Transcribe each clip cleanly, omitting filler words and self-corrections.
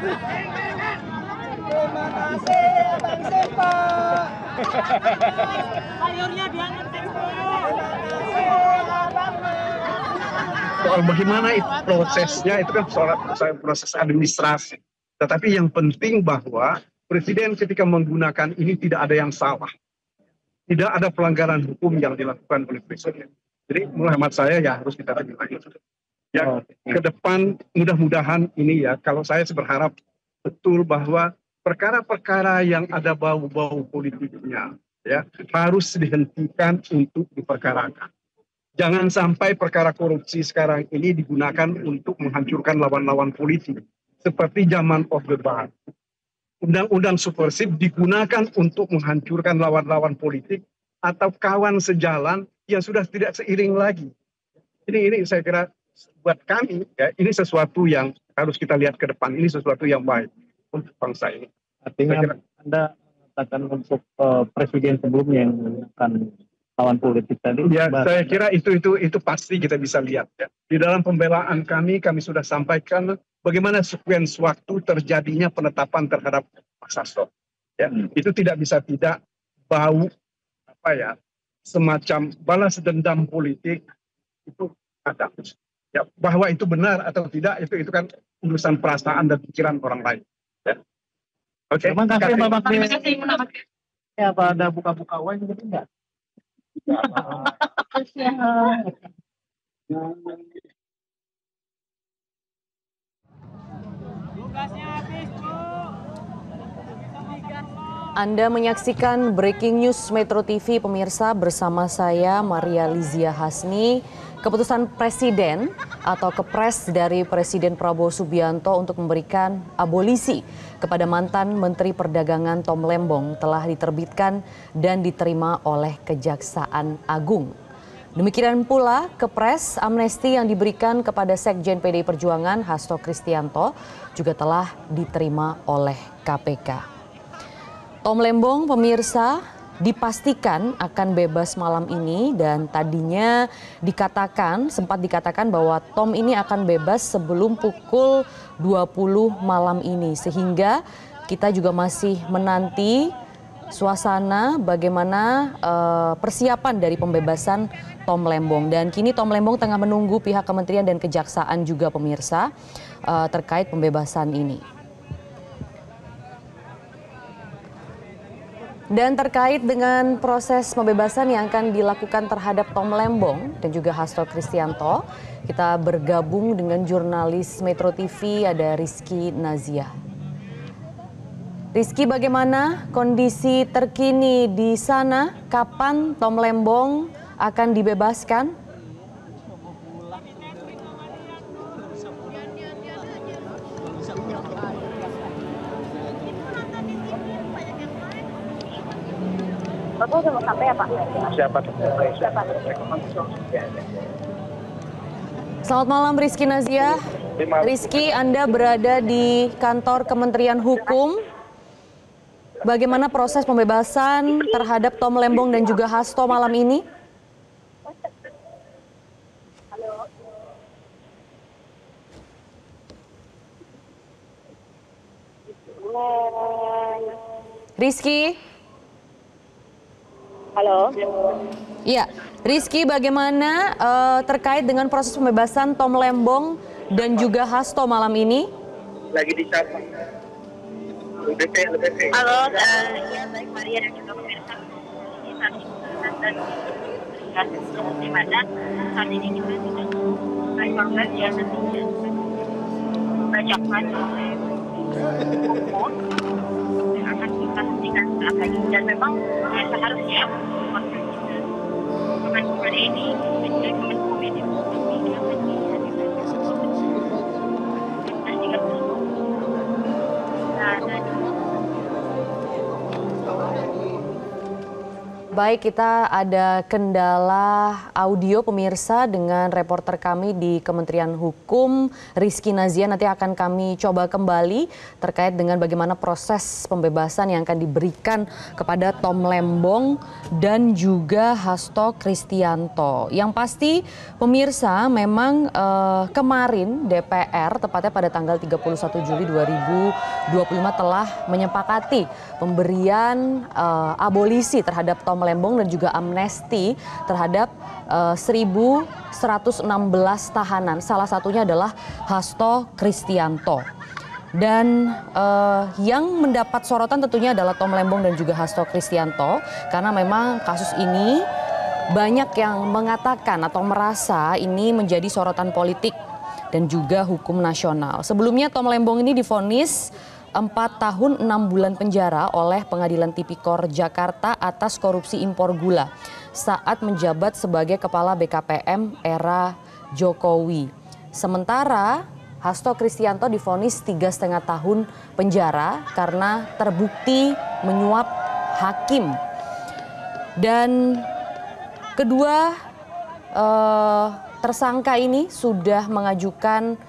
Terima kasih Abang Sempo. Sayurnya diangkat Sempo. Soal bagaimana itu prosesnya itu kan soal proses administrasi. Tetapi yang penting bahwa Presiden ketika menggunakan ini tidak ada yang salah. Tidak ada pelanggaran hukum yang dilakukan oleh Presiden. Jadi menurut hemat saya ya harus kita terima itu. Ya, ke depan mudah-mudahan ini ya, kalau saya berharap betul bahwa perkara-perkara yang ada bau-bau politiknya ya harus dihentikan untuk diperkarakan. Jangan sampai perkara korupsi sekarang ini digunakan untuk menghancurkan lawan-lawan politik seperti zaman Orde Baru. Undang-undang Supersib digunakan untuk menghancurkan lawan-lawan politik atau kawan sejalan yang sudah tidak seiring lagi. Ini saya kira buat kami ya ini sesuatu yang harus kita lihat ke depan. Ini sesuatu yang baik untuk bangsa ini. Artinya Anda katakan untuk presiden sebelumnya yang menggunakan lawan politik tadi. Ya, saya kira itu pasti kita bisa lihat ya. Di dalam pembelaan kami sudah sampaikan bagaimana sekuens waktu terjadinya penetapan terhadap Pak Sasto. Ya, itu tidak bisa tidak bau apa ya semacam balas dendam politik itu ada. Ya, bahwa itu benar atau tidak itu kan urusan perasaan dan pikiran orang lain. Ya. Oke. Terima kasih. Ya, apa ada buka-buka wine gitu enggak? Anda menyaksikan Breaking News Metro TV pemirsa bersama saya Maria Lizia Hasni. Keputusan Presiden atau Kepres dari Presiden Prabowo Subianto untuk memberikan abolisi kepada mantan Menteri Perdagangan Tom Lembong telah diterbitkan dan diterima oleh Kejaksaan Agung. Demikian pula Kepres amnesti yang diberikan kepada Sekjen PDI Perjuangan Hasto Kristianto juga telah diterima oleh KPK. Tom Lembong pemirsa dipastikan akan bebas malam ini dan tadinya sempat dikatakan bahwa Tom ini akan bebas sebelum pukul 20 malam ini sehingga kita juga masih menanti suasana bagaimana persiapan dari pembebasan Tom Lembong dan kini Tom Lembong tengah menunggu pihak kementerian dan kejaksaan juga pemirsa terkait pembebasan ini. Dan terkait dengan proses pembebasan yang akan dilakukan terhadap Tom Lembong dan juga Hasto Kristianto, kita bergabung dengan jurnalis Metro TV ada Rizky Naziah. Rizky, bagaimana kondisi terkini di sana? Kapan Tom Lembong akan dibebaskan? Bapak udah mau sampai ya Pak? Siapa? Selamat malam Rizky Naziah. Rizky, Anda berada di kantor Kementerian Hukum. Bagaimana proses pembebasan terhadap Tom Lembong dan juga Hasto malam ini? Rizky? Halo? Iya, Rizky bagaimana terkait dengan proses pembebasan Tom Lembong dan juga Hasto malam ini? Lagi di siapa? Halo, iya baik Maria dan juga pemirsa. Ini saat ini dan di mana saat ini kita tidak melakukan yang nantinya bacakan oleh hukum yang akan kita hentikan saat lagi dan memang seharusnya proses kita bukan ini menjadi komedi Baik, kita ada kendala audio pemirsa dengan reporter kami di Kementerian Hukum, Rizky Nazia. Nanti akan kami coba kembali terkait dengan bagaimana proses pembebasan yang akan diberikan kepada Tom Lembong dan juga Hasto Kristianto. Yang pasti pemirsa memang kemarin DPR tepatnya pada tanggal 31 Juli 2025 telah menyepakati pemberian abolisi terhadap Tom Lembong dan juga amnesti terhadap 1.116 tahanan. Salah satunya adalah Hasto Kristianto. Dan yang mendapat sorotan tentunya adalah Tom Lembong dan juga Hasto Kristianto karena memang kasus ini banyak yang mengatakan atau merasa ini menjadi sorotan politik dan juga hukum nasional. Sebelumnya Tom Lembong ini divonis 4 tahun 6 bulan penjara oleh Pengadilan Tipikor Jakarta atas korupsi impor gula saat menjabat sebagai Kepala BKPM era Jokowi. Sementara Hasto Kristianto divonis 3,5 tahun penjara karena terbukti menyuap hakim. Dan kedua tersangka ini sudah mengajukan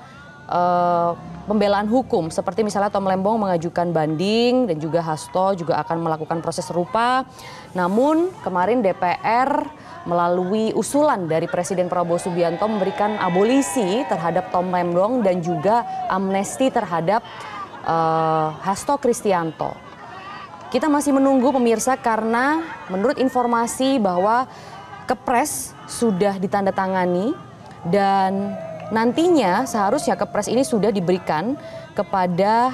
pembelaan hukum, seperti misalnya Tom Lembong mengajukan banding dan juga Hasto juga akan melakukan proses serupa. Namun kemarin DPR melalui usulan dari Presiden Prabowo Subianto memberikan abolisi terhadap Tom Lembong dan juga amnesti terhadap Hasto Kristianto. Kita masih menunggu pemirsa karena menurut informasi bahwa Kepres sudah ditandatangani dan nantinya seharusnya Kepres ini sudah diberikan kepada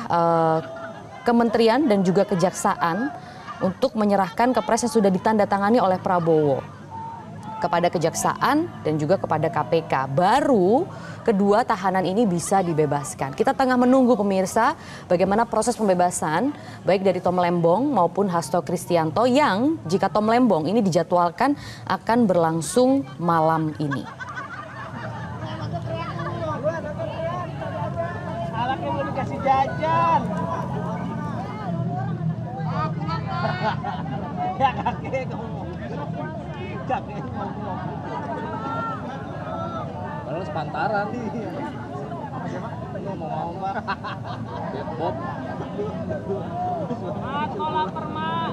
Kementerian dan juga Kejaksaan untuk menyerahkan Kepres yang sudah ditandatangani oleh Prabowo kepada Kejaksaan dan juga kepada KPK. Baru kedua tahanan ini bisa dibebaskan. Kita tengah menunggu pemirsa bagaimana proses pembebasan baik dari Tom Lembong maupun Hasto Kristianto yang jika Tom Lembong ini dijadwalkan akan berlangsung malam ini. Anaknya belum dikasih jajan. Ya kakek ngomong. Kakek ngomong. Padahal sepantaran. Apa siapa? Ngomong Pak. Depok. Mak, kok lapar, Mak?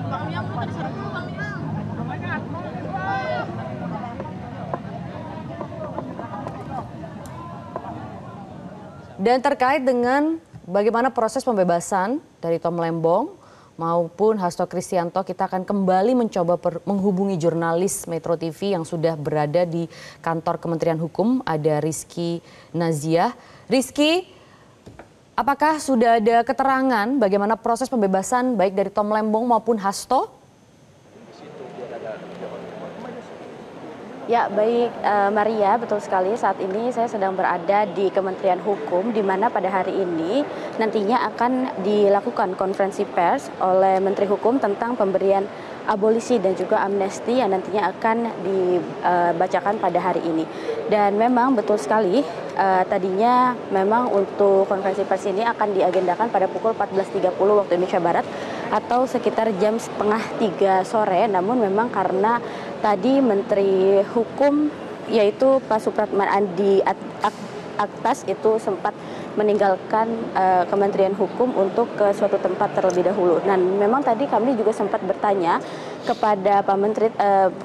Bang Miang lu tadi suruh dulu, Bang Miang. Dan terkait dengan bagaimana proses pembebasan dari Tom Lembong maupun Hasto Kristianto, kita akan kembali mencoba menghubungi jurnalis Metro TV yang sudah berada di kantor Kementerian Hukum, ada Rizky Nazia. Rizky, apakah sudah ada keterangan bagaimana proses pembebasan baik dari Tom Lembong maupun Hasto? Ya, baik Maria, betul sekali. Saat ini saya sedang berada di Kementerian Hukum, di mana pada hari ini nantinya akan dilakukan konferensi pers oleh Menteri Hukum tentang pemberian abolisi dan juga amnesti yang nantinya akan dibacakan pada hari ini. Dan memang betul sekali, tadinya memang untuk konferensi pers ini akan diagendakan pada pukul 14.30 waktu Indonesia Barat atau sekitar jam 2:30 sore. Namun memang karena tadi Menteri Hukum yaitu Pak Supratman Andi Aktas itu sempat meninggalkan Kementerian Hukum untuk ke suatu tempat terlebih dahulu. Dan memang tadi kami juga sempat bertanya kepada Pak Menteri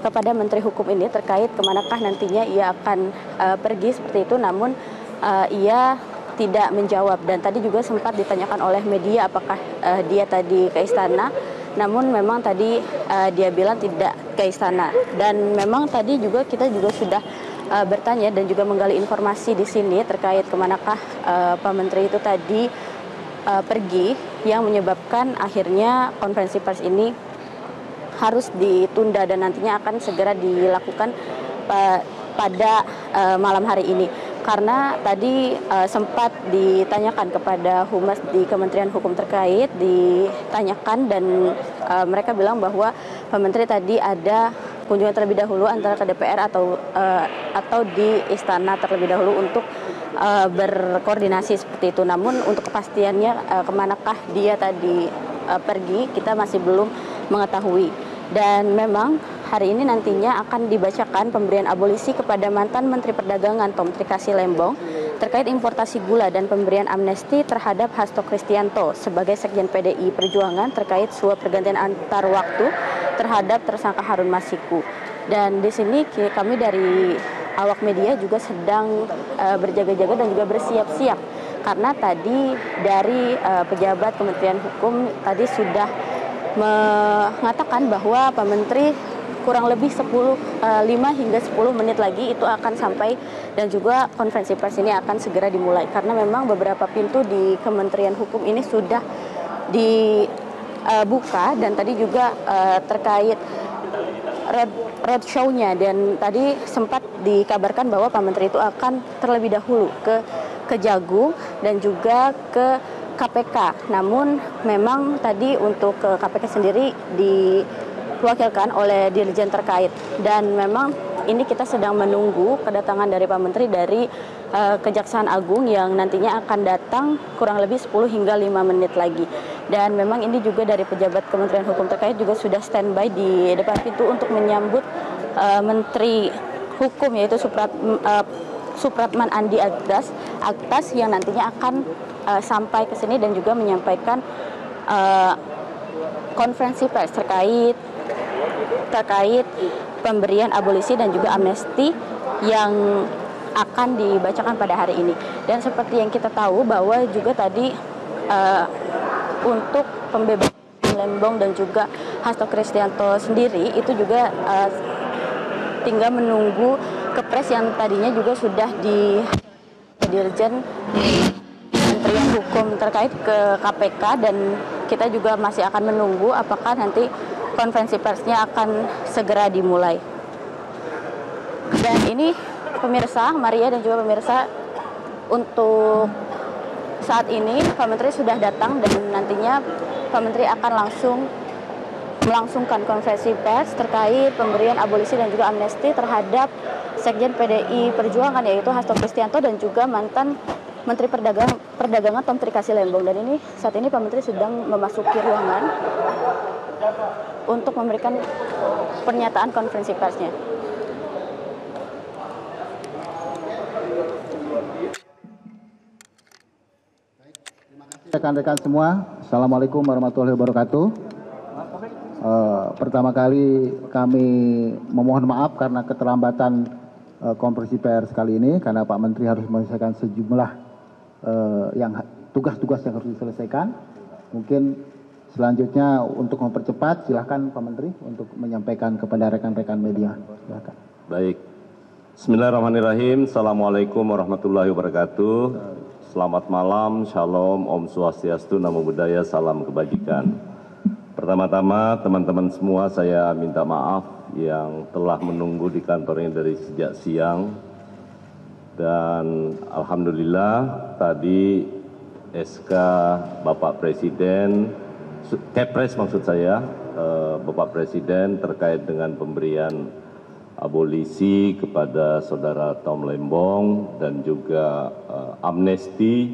kepada Menteri Hukum ini terkait kemanakah nantinya ia akan pergi seperti itu. Namun ia tidak menjawab, dan tadi juga sempat ditanyakan oleh media apakah dia tadi ke istana. Namun memang tadi dia bilang tidak ke istana. Dan memang tadi juga kita juga sudah bertanya dan juga menggali informasi di sini terkait kemanakah Pak Menteri itu tadi pergi, yang menyebabkan akhirnya konferensi pers ini harus ditunda dan nantinya akan segera dilakukan pada malam hari ini. Karena tadi sempat ditanyakan kepada Humas di Kementerian Hukum terkait, ditanyakan dan mereka bilang bahwa Pak Menteri tadi ada kunjungan terlebih dahulu antara ke DPR atau di istana terlebih dahulu untuk berkoordinasi seperti itu. Namun untuk kepastiannya kemanakah dia tadi pergi, kita masih belum mengetahui. Dan memang hari ini nantinya akan dibacakan pemberian abolisi kepada mantan Menteri Perdagangan Tom Trikasi Lembong terkait importasi gula dan pemberian amnesti terhadap Hasto Kristianto sebagai Sekjen PDI Perjuangan terkait suap pergantian antar waktu terhadap tersangka Harun Masiku. Dan di sini kami dari awak media juga sedang berjaga-jaga dan juga bersiap-siap karena tadi dari pejabat Kementerian Hukum tadi sudah mengatakan bahwa Pak Menteri kurang lebih 5 hingga 10 menit lagi itu akan sampai dan juga konferensi pers ini akan segera dimulai karena memang beberapa pintu di Kementerian Hukum ini sudah dibuka dan tadi juga terkait roadshow-nya dan tadi sempat dikabarkan bahwa Pak Menteri itu akan terlebih dahulu ke Kejagung dan juga ke KPK. Namun memang tadi untuk ke KPK sendiri diwakilkan oleh dirjen terkait dan memang ini kita sedang menunggu kedatangan dari Pak Menteri dari Kejaksaan Agung yang nantinya akan datang kurang lebih 10 hingga 5 menit lagi. Dan memang ini juga dari pejabat Kementerian Hukum terkait juga sudah standby di depan pintu untuk menyambut Menteri Hukum yaitu Supratman Andi Aktas yang nantinya akan sampai ke sini dan juga menyampaikan konferensi pers terkait pemberian abolisi dan juga amnesti yang akan dibacakan pada hari ini. Dan seperti yang kita tahu bahwa juga tadi untuk pembebasan Lembong dan juga Hasto Kristianto sendiri itu juga tinggal menunggu kepres yang tadinya juga sudah di Dirjen Kementerian Hukum terkait ke KPK dan kita juga masih akan menunggu apakah nanti konferensi persnya akan segera dimulai. Dan ini pemirsa, Maria dan juga pemirsa, untuk saat ini Pak Menteri sudah datang dan nantinya Pak Menteri akan melangsungkan konferensi pers terkait pemberian abolisi dan juga amnesti terhadap Sekjen PDI Perjuangan yaitu Hasto Kristianto dan juga mantan Menteri Perdagangan Tom Trikasi Lembong. Dan ini saat ini Pak Menteri sedang memasuki ruangan untuk memberikan pernyataan konferensi persnya. Rekan-rekan semua, Assalamualaikum warahmatullahi wabarakatuh. Pertama kali kami memohon maaf karena keterlambatan konferensi pers kali ini karena Pak Menteri harus menyelesaikan sejumlah tugas-tugas yang harus diselesaikan. Mungkin selanjutnya untuk mempercepat, silakan Pak Menteri untuk menyampaikan kepada rekan-rekan media. Silakan. Baik. Bismillahirrahmanirrahim. Assalamualaikum warahmatullahi wabarakatuh. Selamat malam, Shalom, Om Swastiastu, Namo Buddhaya, Salam Kebajikan. Pertama-tama teman-teman semua saya minta maaf yang telah menunggu di kantornya dari sejak siang. Dan Alhamdulillah tadi SK Bapak Presiden, Kepres maksud saya, Bapak Presiden terkait dengan pemberian abolisi kepada saudara Tom Lembong dan juga amnesti.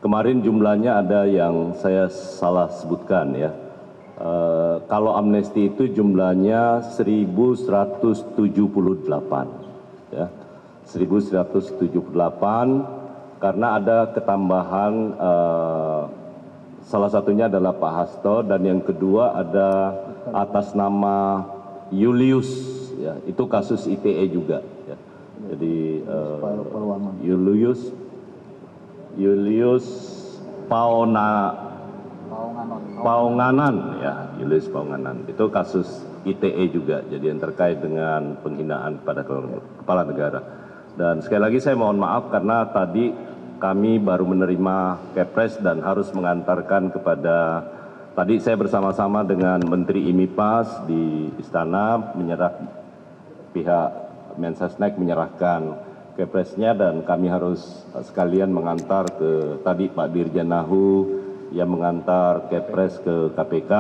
Kemarin jumlahnya ada yang saya salah sebutkan ya. Kalau amnesti itu jumlahnya 1178 ya. 1178 karena ada ketambahan salah satunya adalah Pak Hasto dan yang kedua ada atas nama Julius. Ya, itu kasus ITE juga. Ya. Jadi Julius Paonganan, ya, Julius Paonganan. Itu kasus ITE juga. Jadi yang terkait dengan penghinaan pada kepala negara. Dan sekali lagi saya mohon maaf karena tadi kami baru menerima Kepres dan harus mengantarkan kepada. Tadi saya bersama-sama dengan Menteri IMIPAS di Istana pihak Mensesnek menyerahkan Kepresnya dan kami harus sekalian mengantar ke tadi Pak Dirjen Nahu yang mengantar Kepres ke KPK,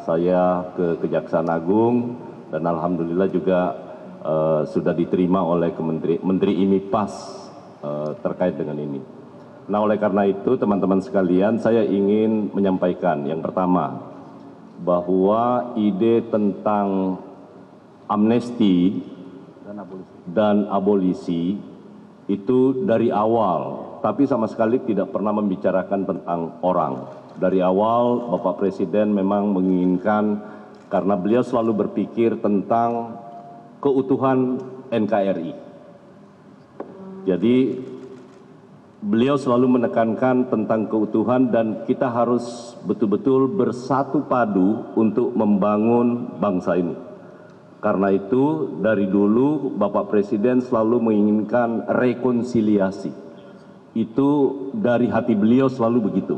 saya ke Kejaksaan Agung dan Alhamdulillah juga sudah diterima oleh Menteri IMIPAS terkait dengan ini. Nah oleh karena itu teman-teman sekalian saya ingin menyampaikan yang pertama bahwa ide tentang amnesti dan abolisi itu dari awal, tapi sama sekali tidak pernah membicarakan tentang orang. Dari awal Bapak Presiden memang menginginkan, karena beliau selalu berpikir tentang keutuhan NKRI. Jadi beliau selalu menekankan tentang keutuhan dan kita harus betul-betul bersatu padu untuk membangun bangsa ini. Karena itu dari dulu Bapak Presiden selalu menginginkan rekonsiliasi. Itu dari hati beliau selalu begitu.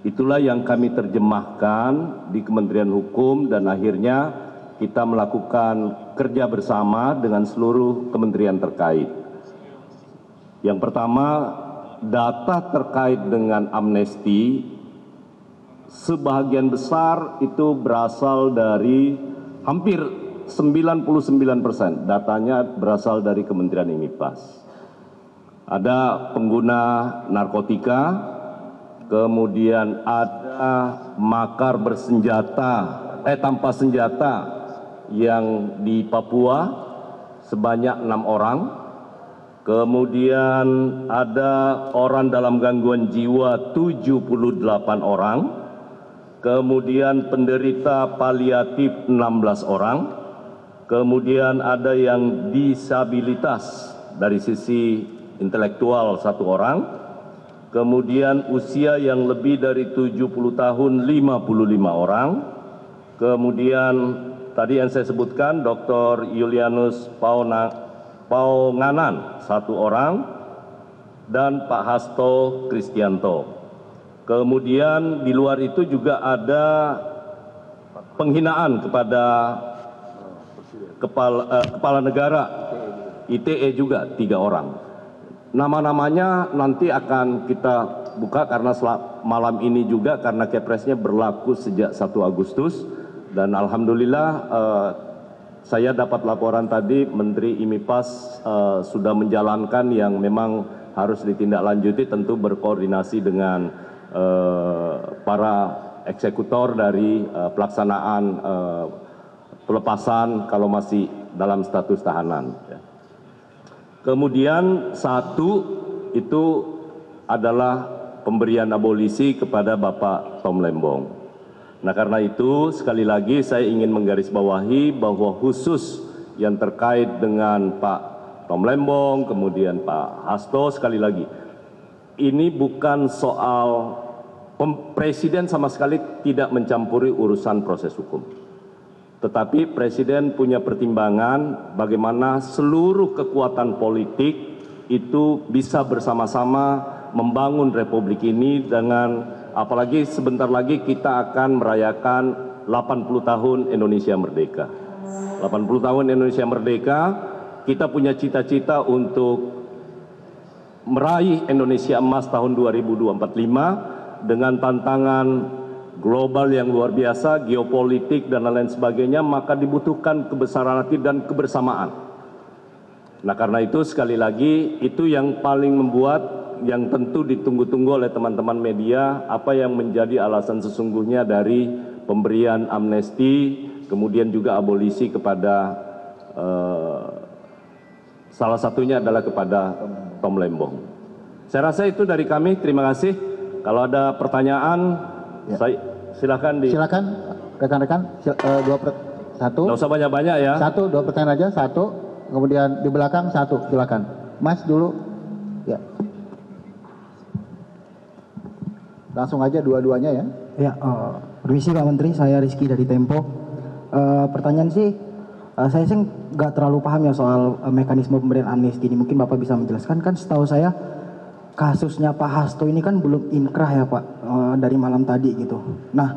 Itulah yang kami terjemahkan di Kementerian Hukum dan akhirnya kita melakukan kerja bersama dengan seluruh kementerian terkait. Yang pertama, data terkait dengan amnesti sebagian besar itu berasal dari hampir 99%, datanya berasal dari Kementerian IMIPAS. Ada pengguna narkotika, kemudian ada makar bersenjata, tanpa senjata yang di Papua sebanyak 6 orang. Kemudian ada orang dalam gangguan jiwa 78 orang. Kemudian penderita paliatif 16 orang. Kemudian ada yang disabilitas dari sisi intelektual 1 orang. Kemudian usia yang lebih dari 70 tahun 55 orang. Kemudian tadi yang saya sebutkan Dr. Julianus Paunganan 1 orang dan Pak Hasto Kristianto. Kemudian di luar itu juga ada penghinaan kepada kepala negara, ITE juga 3 orang. Nama-namanya nanti akan kita buka karena malam ini juga karena Kepresnya berlaku sejak 1 Agustus dan alhamdulillah saya dapat laporan tadi Menteri IMIPAS sudah menjalankan yang memang harus ditindaklanjuti, tentu berkoordinasi dengan para eksekutor dari pelaksanaan pelepasan kalau masih dalam status tahanan. Kemudian 1 itu adalah pemberian abolisi kepada Bapak Tom Lembong. Nah karena itu sekali lagi saya ingin menggarisbawahi bahwa khusus yang terkait dengan Pak Tom Lembong, kemudian Pak Hasto, sekali lagi ini bukan soal Presiden sama sekali tidak mencampuri urusan proses hukum. Tetapi Presiden punya pertimbangan bagaimana seluruh kekuatan politik itu bisa bersama-sama membangun republik ini dengan, apalagi sebentar lagi kita akan merayakan 80 tahun Indonesia Merdeka. 80 tahun Indonesia Merdeka, kita punya cita-cita untuk meraih Indonesia Emas tahun 2045 dengan tantangan global yang luar biasa, geopolitik dan lain sebagainya, maka dibutuhkan kebesaran hati dan kebersamaan. Nah karena itu sekali lagi itu yang paling membuat yang tentu ditunggu-tunggu oleh teman-teman media, apa yang menjadi alasan sesungguhnya dari pemberian amnesti, kemudian juga abolisi kepada salah satunya adalah kepada Tom Lembong. Saya rasa itu dari kami, terima kasih. Kalau ada pertanyaan, saya silakan Silakan rekan-rekan, 1. Nggak usah banyak-banyak ya. 1, 2 pertanyaan aja, 1. Kemudian di belakang 1, silakan. Mas dulu, ya. Langsung aja dua-duanya ya. Ya, permisi Pak Menteri, saya Rizky dari Tempo. Pertanyaan sih, saya sih nggak terlalu paham ya soal mekanisme pemberian amnesti ini. Mungkin Bapak bisa menjelaskan. Kan setahu saya kasusnya Pak Hasto ini kan belum inkrah ya Pak, dari malam tadi gitu. Nah,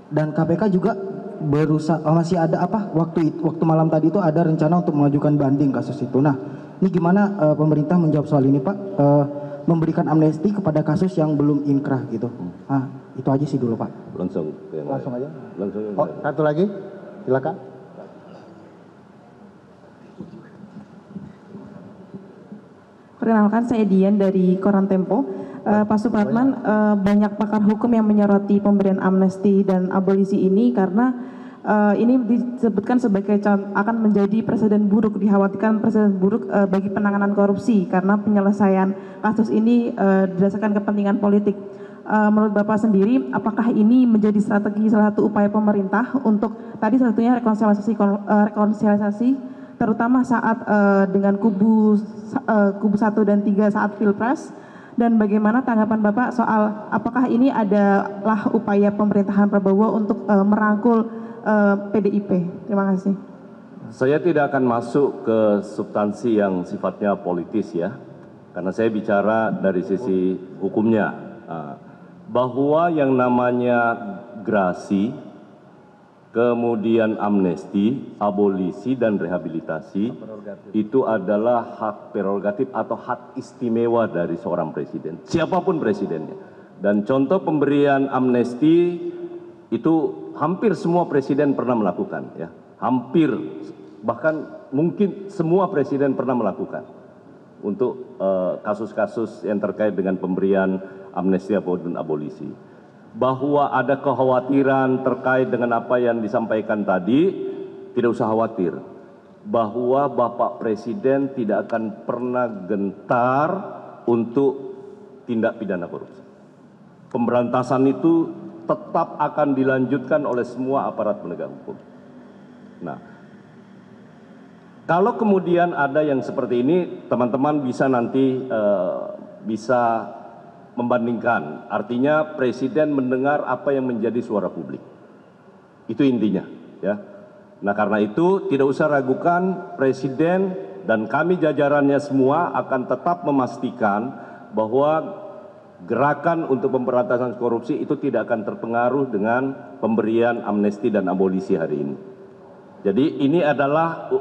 dan KPK juga berusaha, masih ada apa, waktu malam tadi itu ada rencana untuk mengajukan banding kasus itu. Nah, ini gimana pemerintah menjawab soal ini Pak, memberikan amnesti kepada kasus yang belum inkrah gitu. Nah, itu aja sih dulu Pak. Langsung aja. Langsung. Oh, 1 lagi, silakan. Perkenalkan, saya Dian dari Koran Tempo. Pak Supratman, banyak pakar hukum yang menyoroti pemberian amnesti dan abolisi ini karena ini disebutkan sebagai akan menjadi presiden buruk, dikhawatirkan presiden buruk bagi penanganan korupsi karena penyelesaian kasus ini berdasarkan kepentingan politik. Menurut Bapak sendiri, apakah ini menjadi strategi salah satu upaya pemerintah untuk tadi satunya rekonsiliasi terutama saat dengan kubu 1 dan 3 saat Pilpres, dan bagaimana tanggapan Bapak soal apakah ini adalah upaya pemerintahan Prabowo untuk merangkul PDIP? Terima kasih. Saya tidak akan masuk ke substansi yang sifatnya politis ya, karena saya bicara dari sisi hukumnya. Bahwa yang namanya grasi, kemudian amnesti, abolisi, dan rehabilitasi itu adalah hak prerogatif atau hak istimewa dari seorang presiden, siapapun presidennya. Dan contoh pemberian amnesti itu hampir semua presiden pernah melakukan ya, hampir, bahkan mungkin semua presiden pernah melakukan untuk kasus-kasus yang terkait dengan pemberian amnesti dan abolisi. Bahwa ada kekhawatiran terkait dengan apa yang disampaikan tadi, tidak usah khawatir. Bahwa Bapak Presiden tidak akan pernah gentar untuk tindak pidana korupsi. Pemberantasan itu tetap akan dilanjutkan oleh semua aparat penegak hukum. Nah, kalau kemudian ada yang seperti ini, teman-teman bisa nanti bisa membandingkan. Artinya presiden mendengar apa yang menjadi suara publik. Itu intinya, ya. Nah, karena itu tidak usah ragukan, presiden dan kami jajarannya semua akan tetap memastikan bahwa gerakan untuk pemberantasan korupsi itu tidak akan terpengaruh dengan pemberian amnesti dan abolisi hari ini. Jadi ini adalah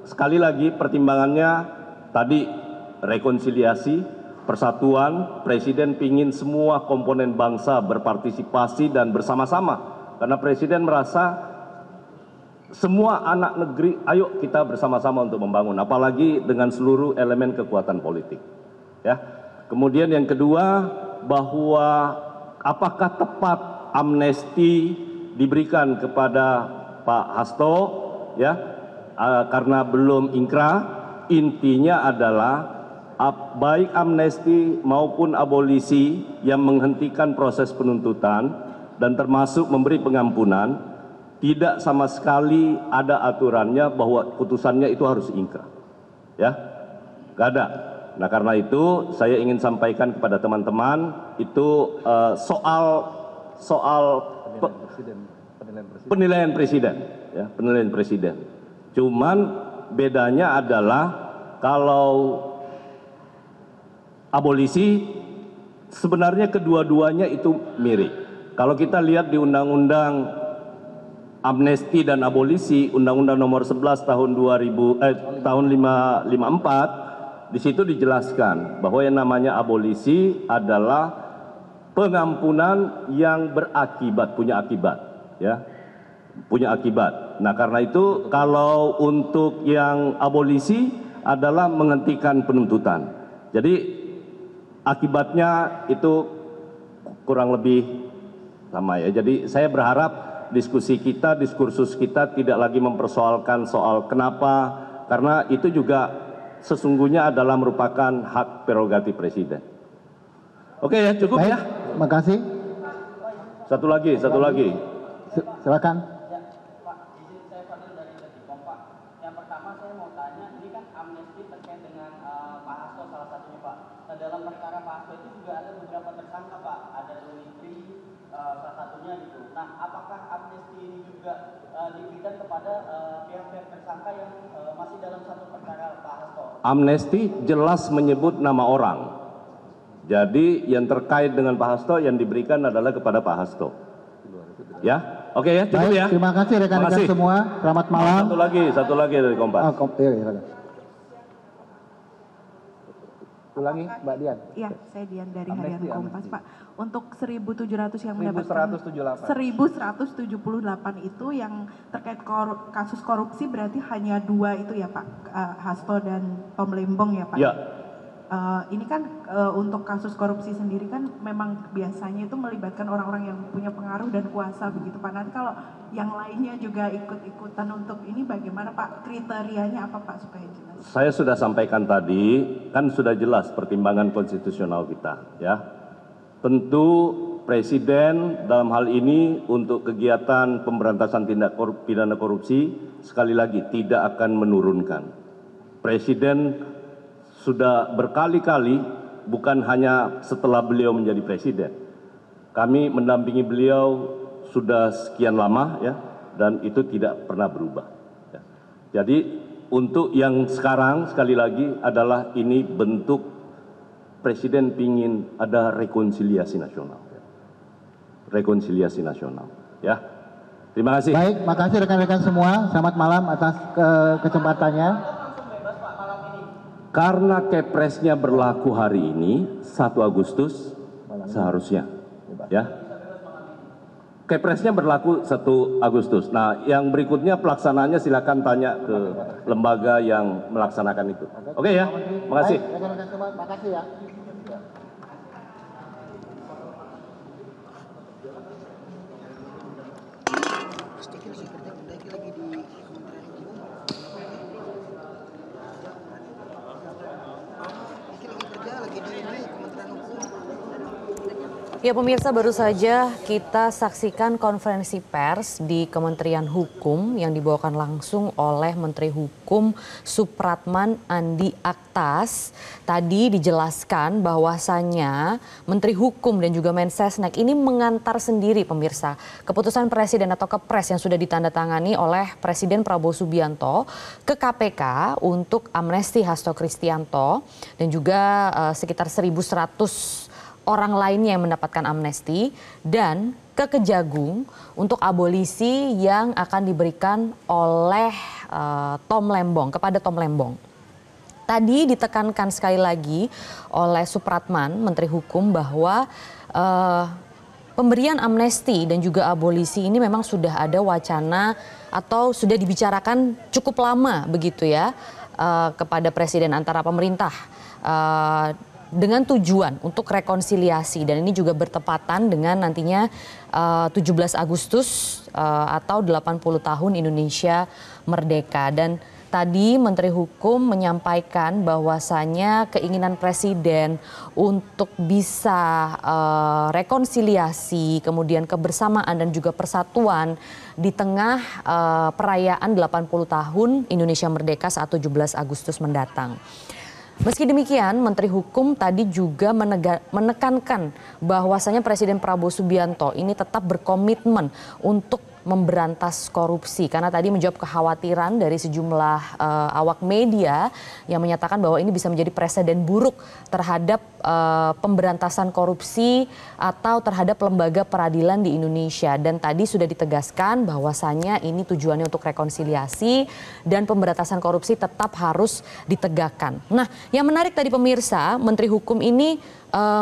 sekali lagi pertimbangannya tadi rekonsiliasi, persatuan. Presiden pingin semua komponen bangsa berpartisipasi dan bersama-sama, karena presiden merasa semua anak negeri ayo kita bersama-sama untuk membangun, apalagi dengan seluruh elemen kekuatan politik ya. Kemudian yang kedua, bahwa apakah tepat amnesti diberikan kepada Pak Hasto ya, karena belum inkrah. Intinya adalah baik amnesti maupun abolisi yang menghentikan proses penuntutan dan termasuk memberi pengampunan, tidak sama sekali ada aturannya bahwa putusannya itu harus ingkrah ya, gak ada. Nah, karena itu saya ingin sampaikan kepada teman-teman itu soal penilaian presiden ya, penilaian presiden. Cuman bedanya adalah kalau abolisi sebenarnya kedua-duanya itu mirip. Kalau kita lihat di Undang-Undang Amnesti dan Abolisi, Undang-Undang Nomor 11 tahun 54, di situ dijelaskan bahwa yang namanya abolisi adalah pengampunan yang berakibat, punya akibat, ya, punya akibat. Nah, karena itu kalau untuk yang abolisi adalah menghentikan penuntutan. Jadi akibatnya itu kurang lebih sama ya. Jadi saya berharap diskusi kita, diskursus kita tidak lagi mempersoalkan soal kenapa, karena itu juga sesungguhnya adalah merupakan hak prerogatif presiden. Oke ya, cukup. Baik, ya. Terima kasih. Satu lagi. Silakan. Dalam perkara Pak Hasto itu juga ada beberapa tersangka Pak, ada Lumitri salah satunya gitu. Nah, apakah amnesti ini juga diberikan kepada pihak-pihak tersangka yang masih dalam satu perkara Pak Hasto? Amnesti jelas menyebut nama orang. Jadi yang terkait dengan Pak Hasto yang diberikan adalah kepada Pak Hasto. Ya, oke ya, cukup ya. Terima kasih rekan-rekan semua. Selamat malam. Satu lagi dari Kompas. Ulangi, Mbak Dian. Iya, saya Dian dari Harian Kompas, Pak. Untuk 1.700 yang 1178. 1.178 itu yang terkait kasus korupsi berarti hanya 2 itu ya Pak, Hasto dan Tom Lembong ya Pak? Ya. Ini kan untuk kasus korupsi sendiri kan memang biasanya itu melibatkan orang-orang yang punya pengaruh dan kuasa begitu Pak. Nanti kalau yang lainnya juga ikut-ikutan untuk ini bagaimana Pak? Kriterianya apa Pak supaya jelas? Saya sudah sampaikan tadi, kan sudah jelas pertimbangan konstitusional kita, ya. Tentu Presiden dalam hal ini untuk kegiatan pemberantasan tindak pidana korupsi sekali lagi tidak akan menurunkan. Presiden sudah berkali-kali, bukan hanya setelah beliau menjadi presiden. Kami mendampingi beliau sudah sekian lama, ya, dan itu tidak pernah berubah. Ya. Jadi untuk yang sekarang sekali lagi adalah ini bentuk presiden ingin ada rekonsiliasi nasional. Ya. Rekonsiliasi nasional. Ya. Terima kasih. Baik, makasih rekan-rekan semua. Selamat malam atas kesempatannya. Karena Kepresnya berlaku hari ini 1 Agustus seharusnya, ya. Kepresnya berlaku 1 Agustus. Nah, yang berikutnya pelaksanaannya silakan tanya ke lembaga yang melaksanakan itu. Oke ya, makasih. Makasih ya. Ya pemirsa, baru saja kita saksikan konferensi pers di Kementerian Hukum yang dibawakan langsung oleh Menteri Hukum Supratman Andi Aktas. Tadi dijelaskan bahwasannya Menteri Hukum dan juga Mensesnek ini mengantar sendiri pemirsa keputusan Presiden atau Kepres yang sudah ditandatangani oleh Presiden Prabowo Subianto ke KPK untuk amnesti Hasto Kristianto dan juga sekitar 1.100 orang lainnya yang mendapatkan amnesti dan ke Kejagung untuk abolisi yang akan diberikan oleh Tom Lembong, kepada Tom Lembong. Tadi ditekankan sekali lagi oleh Supratman, Menteri Hukum, bahwa pemberian amnesti dan juga abolisi ini memang sudah ada wacana atau sudah dibicarakan cukup lama begitu ya kepada Presiden antara pemerintah dengan tujuan untuk rekonsiliasi, dan ini juga bertepatan dengan nantinya 17 Agustus atau 80 tahun Indonesia merdeka. Dan tadi Menteri Hukum menyampaikan bahwasanya keinginan Presiden untuk bisa rekonsiliasi, kemudian kebersamaan dan juga persatuan di tengah perayaan 80 tahun Indonesia merdeka saat 17 Agustus mendatang. Meski demikian, Menteri Hukum tadi juga menekankan bahwasanya Presiden Prabowo Subianto ini tetap berkomitmen untuk memberantas korupsi, karena tadi menjawab kekhawatiran dari sejumlah awak media yang menyatakan bahwa ini bisa menjadi presiden buruk terhadap pemberantasan korupsi atau terhadap lembaga peradilan di Indonesia. Dan tadi sudah ditegaskan bahwasannya ini tujuannya untuk rekonsiliasi dan pemberantasan korupsi tetap harus ditegakkan. Nah, yang menarik tadi pemirsa, Menteri Hukum ini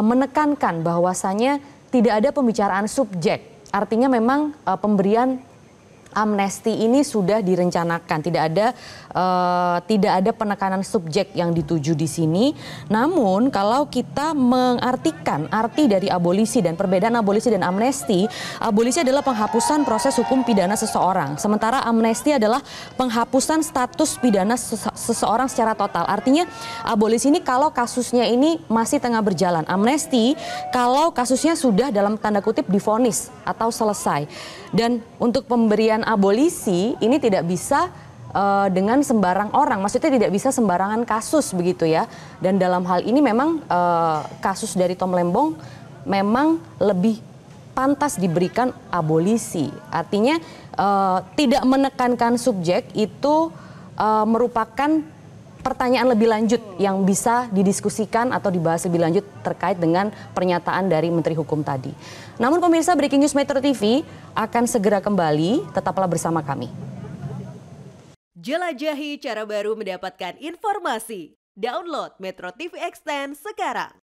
menekankan bahwasannya tidak ada pembicaraan subjek. Artinya memang pemberian amnesti ini sudah direncanakan, tidak ada penekanan subjek yang dituju di sini. Namun kalau kita mengartikan arti dari abolisi dan perbedaan abolisi dan amnesti, abolisi adalah penghapusan proses hukum pidana seseorang, sementara amnesti adalah penghapusan status pidana seseorang secara total. Artinya abolisi ini kalau kasusnya ini masih tengah berjalan, amnesti kalau kasusnya sudah dalam tanda kutip divonis atau selesai. Dan untuk pemberian abolisi ini tidak bisa dengan sembarang orang, maksudnya tidak bisa sembarangan kasus begitu ya. Dan dalam hal ini memang kasus dari Tom Lembong memang lebih pantas diberikan abolisi. Artinya tidak menekankan subjek itu merupakan pertanyaan lebih lanjut yang bisa didiskusikan atau dibahas lebih lanjut terkait dengan pernyataan dari Menteri Hukum tadi. Namun pemirsa, Breaking News Metro TV akan segera kembali, tetaplah bersama kami. Jelajahi cara baru mendapatkan informasi. Download Metro TV Extend sekarang.